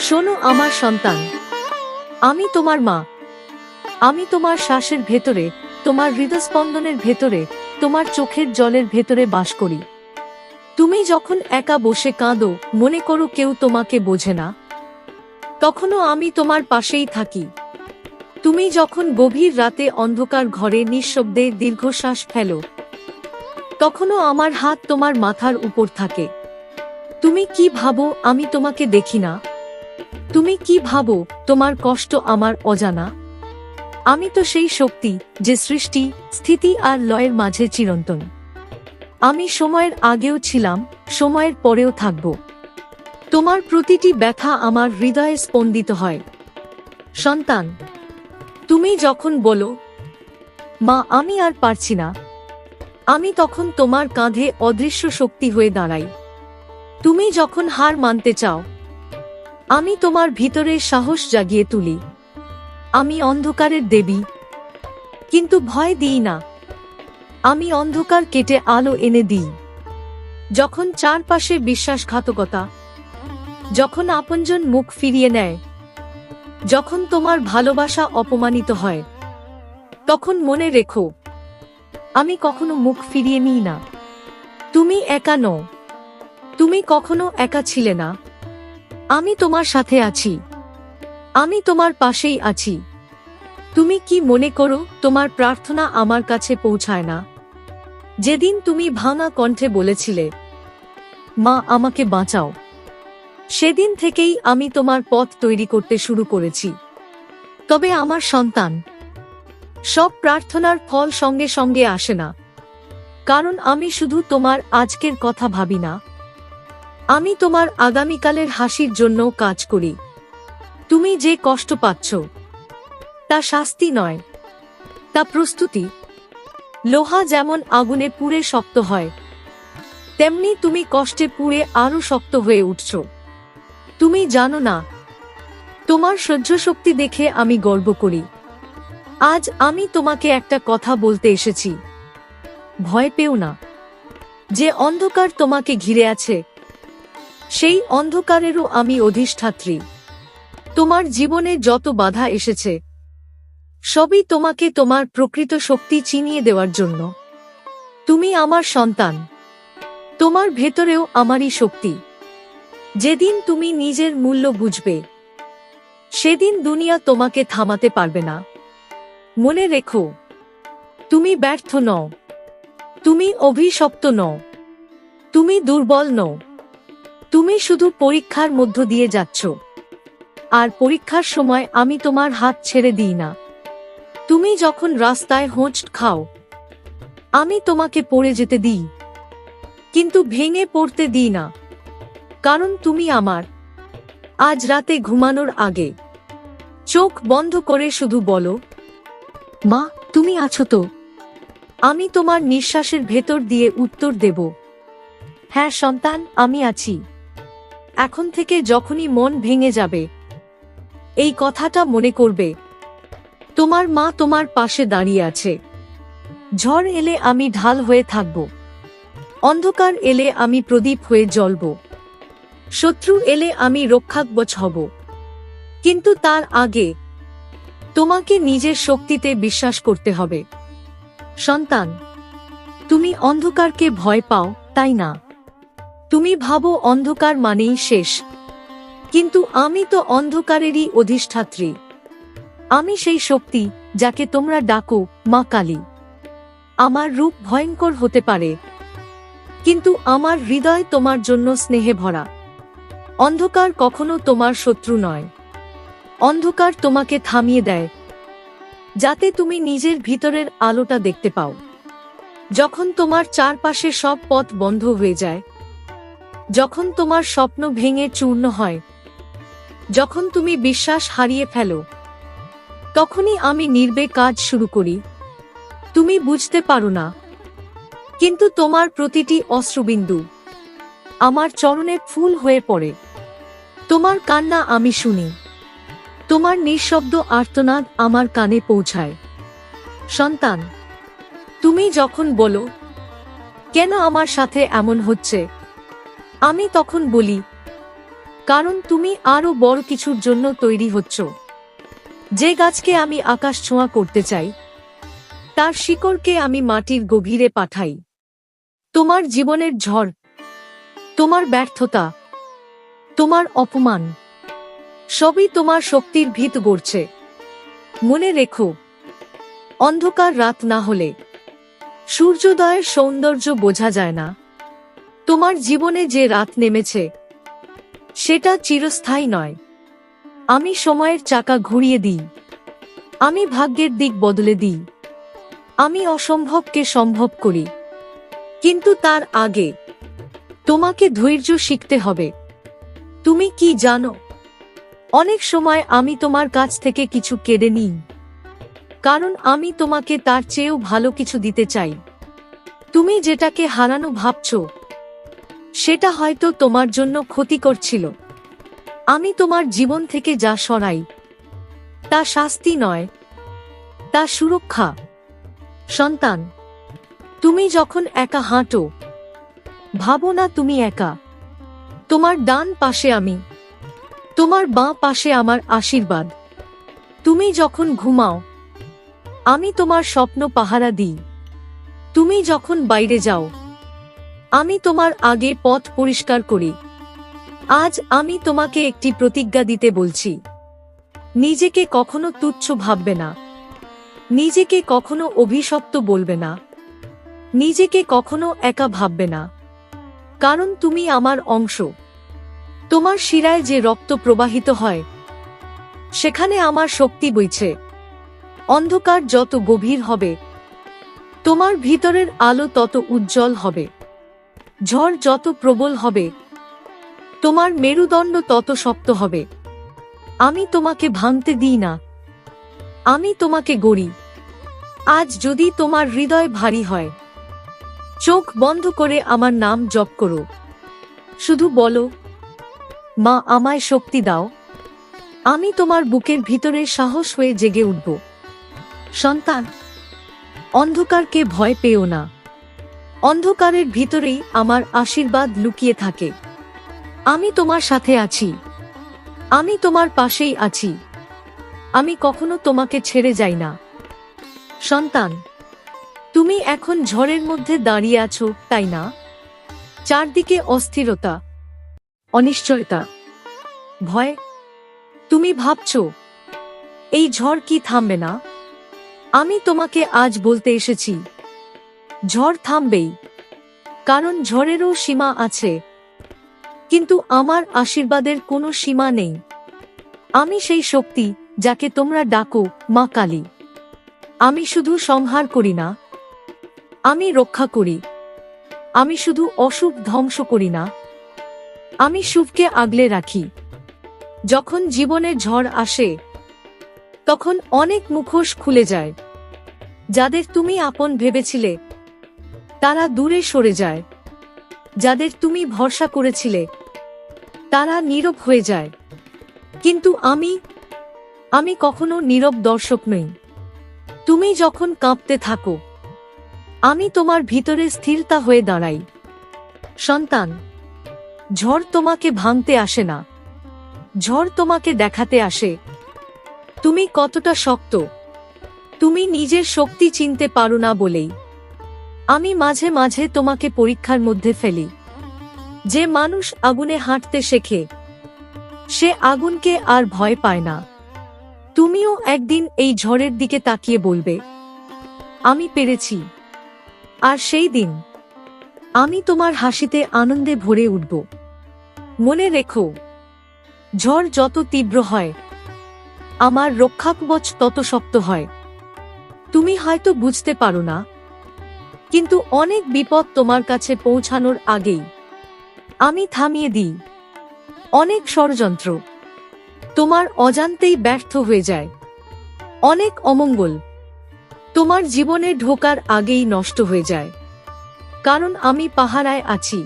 শোনো আমার সন্তান, আমি তোমার মা। আমি তোমার শ্বাসের ভেতরে, তোমার হৃদস্পন্দনের ভেতরে, তোমার চোখের জলের ভেতরে বাস করি। তুমি যখন একা বসে কাঁদো, মনে করো কেউ তোমাকে বোঝে না, তখনও আমি তোমার পাশেই থাকি। তুমি যখন গভীর রাতে অন্ধকার ঘরে নিঃশব্দে দীর্ঘশ্বাস ফেলো, তখনও আমার হাত তোমার মাথার উপর থাকে। তুমি কি ভাবো আমি তোমাকে দেখি না? তুমি কি ভাবো তোমার কষ্ট আমার অজানা? আমি তো সেই শক্তি যে সৃষ্টি, স্থিতি আর লয়ের মাঝে চিরন্তন। আমি সময়ের আগেও ছিলাম, সময়ের পরেও থাকব। তোমার প্রতিটি ব্যথা আমার হৃদয়ে স্পন্দিত হয়। সন্তান, তুমি যখন বলো, মা আমি আর পারছি না, আমি তখন তোমার কাঁধে অদৃশ্য শক্তি হয়ে দাঁড়াই। তুমি যখন হার মানতে চাও, আমি তোমার ভিতরে সাহস জাগিয়ে তুলি। আমি অন্ধকারের দেবী, কিন্তু ভয় দিই না। আমি অন্ধকার কেটে আলো এনে দিই। যখন চারপাশে বিশ্বাসঘাতকতা, যখন আপনজন মুখ ফিরিয়ে নেয়, যখন তোমার ভালোবাসা অপমানিত হয়, তখন মনে রেখো, আমি কখনো মুখ ফিরিয়ে নিই না। তুমি একা নও, তুমি কখনো একা ছিলে না। আমি তোমার সাথে আছি, আমি তোমার পাশেই আছি। তুমি কি মনে করো তোমার প্রার্থনা আমার কাছে পৌঁছায় না? যেদিন তুমি ভাঙা কণ্ঠে বলেছিলে, মা আমাকে বাঁচাও, সেদিন থেকেই আমি তোমার পথ তৈরি করতে শুরু করেছি। তবে আমার সন্তান, সব প্রার্থনার ফল সঙ্গে সঙ্গে আসে না, কারণ আমি শুধু তোমার আজকের কথা ভাবি না, আমি তোমার আগামীকালের হাসির জন্যও কাজ করি। তুমি যে কষ্ট পাচ্ছ, তা শাস্তি নয়, তা প্রস্তুতি। লোহা যেমন আগুনে পুড়ে শক্ত হয়, তেমনি তুমি কষ্টে পুড়ে আরো শক্ত হয়ে উঠছ। তুমি জানো না, তোমার সহ্যশক্তি দেখে আমি গর্ব করি। আজ আমি তোমাকে একটা কথা বলতে এসেছি, ভয় পেও না। যে অন্ধকার তোমাকে ঘিরে আছে, সেই অন্ধকারেরও আমি অধিষ্ঠাত্রী। তোমার জীবনে যত বাধা এসেছে, সবই তোমাকে তোমার প্রকৃত শক্তি চিনিয়ে দেওয়ার জন্য। তুমি আমার সন্তান, তোমার ভেতরেও আমারই শক্তি। যেদিন তুমি নিজের মূল্য বুঝবে, সেদিন দুনিয়া তোমাকে থামাতে পারবে না। মনে রেখো, তুমি ব্যর্থ নও, তুমি অভিশপ্ত নও, তুমি দুর্বল নও। তুমি শুধু পরীক্ষার মধ্য দিয়ে যাচ্ছ, আর পরীক্ষার সময় আমি তোমার হাত ছেড়ে দিই না। তুমি যখন রাস্তায় হোঁচট খাও, আমি তোমাকে পড়ে যেতে দিই, কিন্তু ভেঙে পড়তে দিই না, কারণ তুমি আমার। আজ রাতে ঘুমানোর আগে চোখ বন্ধ করে শুধু বলো, মা তুমি আছো তো? আমি তোমার নিঃশ্বাসের ভেতর দিয়ে উত্তর দেব, হ্যাঁ সন্তান আমি আছি। এখন থেকে যখনই মন ভেঙে যাবে, এই কথাটা মনে করবে, তোমার মা তোমার পাশে দাঁড়িয়ে আছে। ঝড় এলে আমি ঢাল হয়ে থাকব, অন্ধকার এলে আমি প্রদীপ হয়ে জ্বলব, শত্রু এলে আমি রক্ষাকবচ হব। কিন্তু তার আগে তোমাকে নিজের শক্তিতে বিশ্বাস করতে হবে। সন্তান, তুমি অন্ধকারকে ভয় পাও, তাই না? তুমি ভাবো অন্ধকার মানেই শেষ, কিন্তু আমি তো অন্ধকারেরই অধিষ্ঠাত্রী। আমি সেই শক্তি যাকে তোমরা ডাকো মা কালী। আমার রূপ ভয়ঙ্কর হতে পারে, কিন্তু আমার হৃদয় তোমার জন্য স্নেহে ভরা। অন্ধকার কখনো তোমার শত্রু নয়, অন্ধকার তোমাকে থামিয়ে দেয়, যাতে তুমি নিজের ভিতরের আলোটা দেখতে পাও। যখন তোমার চারপাশে সব পথ বন্ধ হয়ে যায়, যখন তোমার স্বপ্ন ভেঙে চূর্ণ হয়, যখন তুমি বিশ্বাস হারিয়ে ফেলো, তখনই আমি নীরবে কাজ শুরু করি। তুমি বুঝতে পারো না, কিন্তু তোমার প্রতিটি অশ্রুবিন্দু আমার চরণে ফুল হয়ে পড়ে। তোমার কান্না আমি শুনি, তোমার নিঃশব্দ আর্তনাদ আমার কানে পৌঁছায়। সন্তান, তুমি যখন বলো, কেন আমার সাথে এমন হচ্ছে, আমি তখন বলি, কারণ তুমি আরো বড় কিছুর জন্য তৈরি হচ্ছ। যে গাছকে আমি আকাশ ছোঁয়া করতে চাই, তার শিকড়কে আমি মাটির গভীরে পাঠাই। তোমার জীবনের ঝড়, তোমার ব্যর্থতা, তোমার অপমান, সবই তোমার শক্তির ভিত গড়ছে। মনে রেখো, অন্ধকার রাত না হলে সূর্যোদয়ের সৌন্দর্য বোঝা যায় না। তোমার জীবনে যে রাত নেমেছে, সেটা চিরস্থায়ী নয়। আমি সময়ের চাকা ঘুরিয়ে দিই, আমি ভাগ্যের দিক বদলে দিই, আমি অসম্ভবকে সম্ভব করি। কিন্তু তার আগে তোমাকে ধৈর্য শিখতে হবে। তুমি কি জানো, অনেক সময় আমি তোমার কাছ থেকে কিছু কেড়ে নিই, কারণ আমি তোমাকে তার চেয়েও ভালো কিছু দিতে চাই। তুমি যেটাকে হারানো ভাবছো, সেটা হয়তো তোমার জন্য ক্ষতিকর ছিল। আমি তোমার জীবন থেকে যা সরাই, তা শাস্তি নয়, তা সুরক্ষা। সন্তান, তুমি যখন একা হাঁটো, ভাবো না তুমি একা। তোমার ডান পাশে আমি, তোমার বাঁ পাশে আমার আশীর্বাদ। তুমি যখন ঘুমাও, আমি তোমার স্বপ্ন পাহারা দিই। তুমি যখন বাইরে যাও, আমি তোমার আগে পথ পরিষ্কার করি। আজ আমি তোমাকে একটি প্রতিজ্ঞা দিতে বলছি। নিজেকে কখনো তুচ্ছ ভাববে না, নিজেকে কখনো অভিশপ্ত বলবে না, নিজেকে কখনো একা ভাববে না। কারণ তুমি আমার অংশ। তোমার শিরায় যে রক্ত প্রবাহিত হয়, সেখানে আমার শক্তি বইছে। অন্ধকার যত গভীর হবে, তোমার ভিতরের আলো তত উজ্জ্বল হবে। ঝড় যত প্রবল হবে, তোমার মেরুদণ্ড তত শক্ত হবে। আমি তোমাকে ভাঙতে দিই না, আমি তোমাকে গড়ি। আজ যদি তোমার হৃদয় ভারী হয়, চোখ বন্ধ করে আমার নাম জপ করো। শুধু বলো, মা আমায় শক্তি দাও। আমি তোমার বুকের ভিতরে সাহস হয়ে জেগে উঠব। সন্তান, অন্ধকারকে ভয় পেও না। অন্ধকারের ভিতরেই আমার আশীর্বাদ লুকিয়ে থাকে। আমি তোমার সাথে আছি, আমি তোমার পাশেই আছি। আমি কখনো তোমাকে ছেড়ে যাই না। সন্তান, তুমি এখন ঝড়ের মধ্যে দাঁড়িয়ে আছো, তাই না? চারদিকে অস্থিরতা, অনিশ্চয়তা, ভয়। তুমি ভাবছো, এই ঝড় কি থামবে না? আমি তোমাকে আজ বলতে এসেছি, ঝড় থামবেই। কারণ ঝড়েরও সীমা আছে, কিন্তু আমার আশীর্বাদের কোনো সীমা নেই। আমি সেই শক্তি, যাকে তোমরা ডাকো মা কালী। আমি শুধু সংহার করি না, আমি রক্ষা করি। আমি শুধু অশুভ ধ্বংস করি না, আমি শুভকে আগলে রাখি। যখন জীবনে ঝড় আসে, তখন অনেক মুখোশ খুলে যায়। যাদের তুমি আপন ভেবেছিলে, তারা দূরে সরে যায়। যাদের তুমি ভরসা করেছিলে, তারা নীরব হয়ে যায়। কিন্তু আমি কখনো নীরব দর্শক নই। তুমি যখন কাঁপতে থাকো, আমি তোমার ভিতরে স্থিরতা হয়ে দাঁড়াই। সন্তান, ঝড় তোমাকে ভাঙতে আসে না, ঝড় তোমাকে দেখাতে আসে তুমি কতটা শক্ত। তুমি নিজের শক্তি চিনতে পারো না বলেই আমি মাঝে মাঝে তোমাকে পরীক্ষার মধ্যে ফেলি। যে মানুষ আগুনে হাঁটতে শেখে, সে আগুনকে আর ভয় পায় না। তুমিও একদিন এই ঝড়ের দিকে তাকিয়ে বলবে, আমি পেরেছি। আর সেই দিন আমি তোমার হাসিতে আনন্দে ভরে উঠব। মনে রেখো, ঝড় যত তীব্র হয়, আমার রক্ষাকবচ তত শক্ত হয়। তুমি হয়তো বুঝতে পারো না, কিন্তু অনেক বিপদ তোমার কাছে পৌঁছানোর আগেই আমি থামিয়ে দিই। অনেক ষড়যন্ত্র তোমার অজান্তেই ব্যর্থ হয়ে যায়। অনেক অমঙ্গল তোমার জীবনে ঢোকার আগেই নষ্ট হয়ে যায়। কারণ আমি পাহারায় আছি।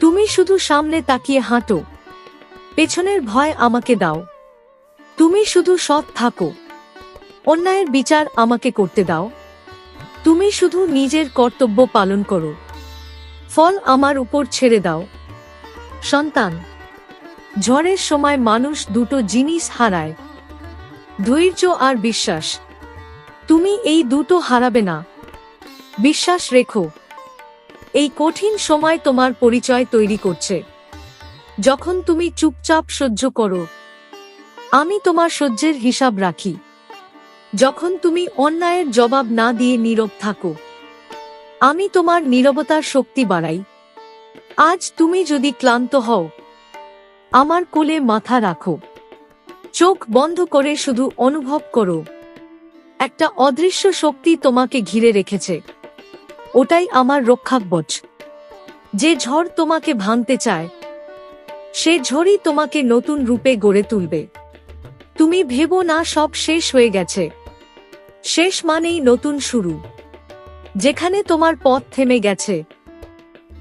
তুমি শুধু সামনে তাকিয়ে হাঁটো, পেছনের ভয় আমাকে দাও। তুমি শুধু সৎ থাকো, অন্যায়ের বিচার আমাকে করতে দাও। তুমি শুধু নিজের কর্তব্য পালন করো, ফল আমার উপর ছেড়ে দাও। সন্তান, ঝড়ের সময় মানুষ দুটো জিনিস হারায়, ধৈর্য আর বিশ্বাস। তুমি এই দুটো হারাবে না। বিশ্বাস রেখো। এই কঠিন সময় তোমার পরিচয় তৈরি করছে। যখন তুমি চুপচাপ সহ্য করো, আমি তোমার সহ্যের হিসাব রাখি। যখন তুমি অন্যায়ের জবাব না দিয়ে নীরব থাকো, আমি তোমার নীরবতার শক্তি বাড়াই। আজ তুমি যদি ক্লান্ত হও, আমার কোলে মাথা রাখো। চোখ বন্ধ করে শুধু অনুভব করো, একটা অদৃশ্য শক্তি তোমাকে ঘিরে রেখেছে। ওটাই আমার রক্ষাকবচ। যে ঝড় তোমাকে ভাঙতে চায়, সে ঝড়ই তোমাকে নতুন রূপে গড়ে তুলবে। তুমি ভেবো না সব শেষ হয়ে গেছে। শেষ মানেই নতুন শুরু। যেখানে তোমার পথ থেমে গেছে,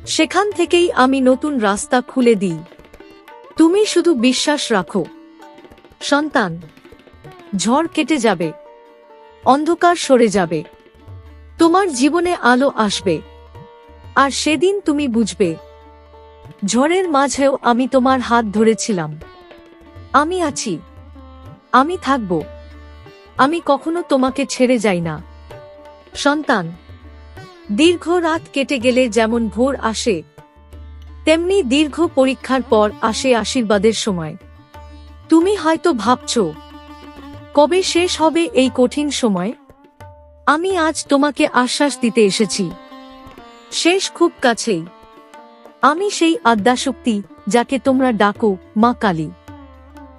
সেখান থেকেই আমি নতুন রাস্তা খুলে দিই। তুমি শুধু বিশ্বাস রাখো। সন্তান, ঝড় কেটে যাবে, অন্ধকার সরে যাবে, তোমার জীবনে আলো আসবে। আর সেদিন তুমি বুঝবে, ঝড়ের মাঝেও আমি তোমার হাত ধরেছিলাম। আমি আছি, আমি থাকব, আমি কখনো তোমাকে ছেড়ে যাই না। সন্তান, দীর্ঘ রাত কেটে গেলে যেমন ভোর আসে, তেমনি দীর্ঘ পরীক্ষার পর আসে আশীর্বাদের সময়। তুমি হয়তো ভাবছো, কবে শেষ হবে এই কঠিন সময়? আমি আজ তোমাকে আশ্বাস দিতে এসেছি, শেষ খুব কাছেই। আমি সেই আদ্যাশক্তি যাকে তোমরা ডাকো মা কালী।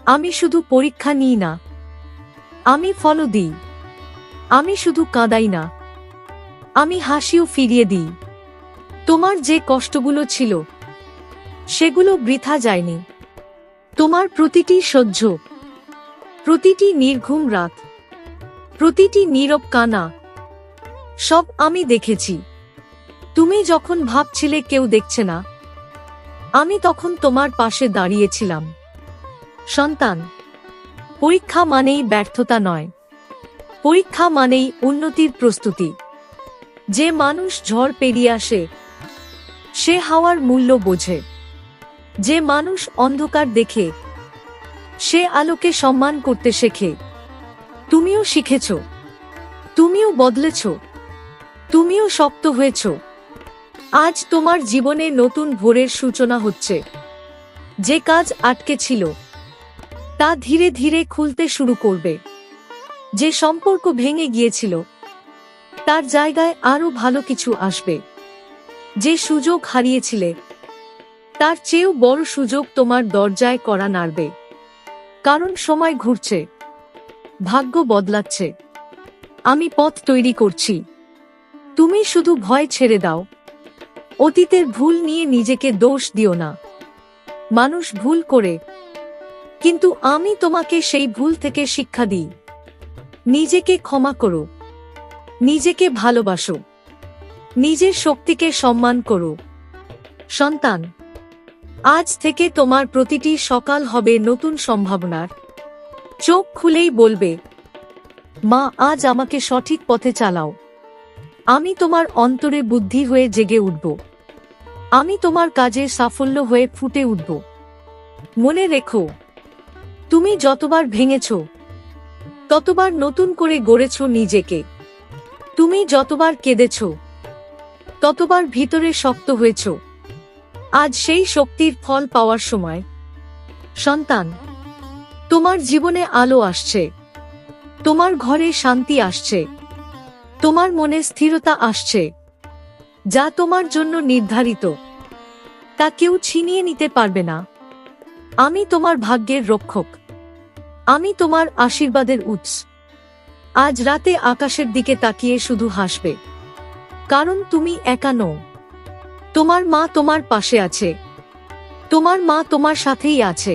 আমি শুধু পরীক্ষা নিই না, আমি ফলও দিই। আমি শুধু কাঁদাই না, আমি হাসিও ফিরিয়ে দিই। তোমার যে কষ্টগুলো ছিল, সেগুলো বৃথা যায়নি। তোমার প্রতিটি সহ্য, প্রতিটি নির্ঘুম রাত, প্রতিটি নীরব কান্না, সব আমি দেখেছি। তুমি যখন ভাবছিলে কেউ দেখছে না, আমি তখন তোমার পাশে দাঁড়িয়েছিলাম। সন্তান, পরীক্ষা মানেই ব্যর্থতা নয়, পরীক্ষা মানেই উন্নতির প্রস্তুতি। যে মানুষ ঝড় পেরিয়ে আসে, সে হাওয়ার মূল্য বোঝে। যে মানুষ অন্ধকার দেখে, সে আলোকে সম্মান করতে শেখে। তুমিও শিখেছ, তুমিও বদলেছ, তুমিও শক্ত হয়েছ। আজ তোমার জীবনে নতুন ভোরের সূচনা হচ্ছে। যে কাজ আটকে ছিল, তা ধীরে ধীরে খুলতে শুরু করবে। যে সম্পর্ক ভেঙে গিয়েছিল, তার জায়গায় আরো ভালো কিছু আসবে। যে সুযোগ হারিয়েছিলে, তার চেয়েও বড় সুযোগ তোমার দরজায় কড়া নাড়বে। কারণ সময় ঘুরছে, ভাগ্য বদলাচ্ছে, আমি পথ তৈরি করছি। তুমি শুধু ভয় ছেড়ে দাও। অতীতের ভুল নিয়ে নিজেকে দোষ দিও না। মানুষ ভুল করে, কিন্তু আমি তোমাকে সেই ভুল থেকে শিক্ষা দিই। নিজেকে ক্ষমা করো, নিজেকে ভালোবাসো, নিজের শক্তিকে সম্মান করো। সন্তান, আজ থেকে তোমার প্রতিটি সকাল হবে নতুন সম্ভাবনার। চোখ খুলেই বলবে, মা আজ আমাকে সঠিক পথে চালাও। আমি তোমার অন্তরে বুদ্ধি হয়ে জেগে উঠব। আমি তোমার কাজে সাফল্য হয়ে ফুটে উঠব। মনে রেখো, তুমি যতবার ভেঙেছ, ততবার নতুন করে গড়েছ নিজেকে। তুমি যতবার কেঁদেছ, ততবার ভিতরে শক্ত হয়েছ। আজ সেই শক্তির ফল পাওয়ার সময়। সন্তান, তোমার জীবনে আলো আসছে, তোমার ঘরে শান্তি আসছে, তোমার মনে স্থিরতা আসছে। যা তোমার জন্য নির্ধারিত, তা কেউ ছিনিয়ে নিতে পারবে না। আমি তোমার ভাগ্যের রক্ষক, আমি তোমার আশীর্বাদের উৎস। আজ রাতে আকাশের দিকে তাকিয়ে শুধু হাসবে, কারণ তুমি একা নও। তোমার মা তোমার পাশে আছে, তোমার মা তোমার সাথেই আছে,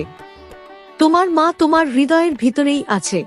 তোমার মা তোমার হৃদয়ের ভিতরেই আছে।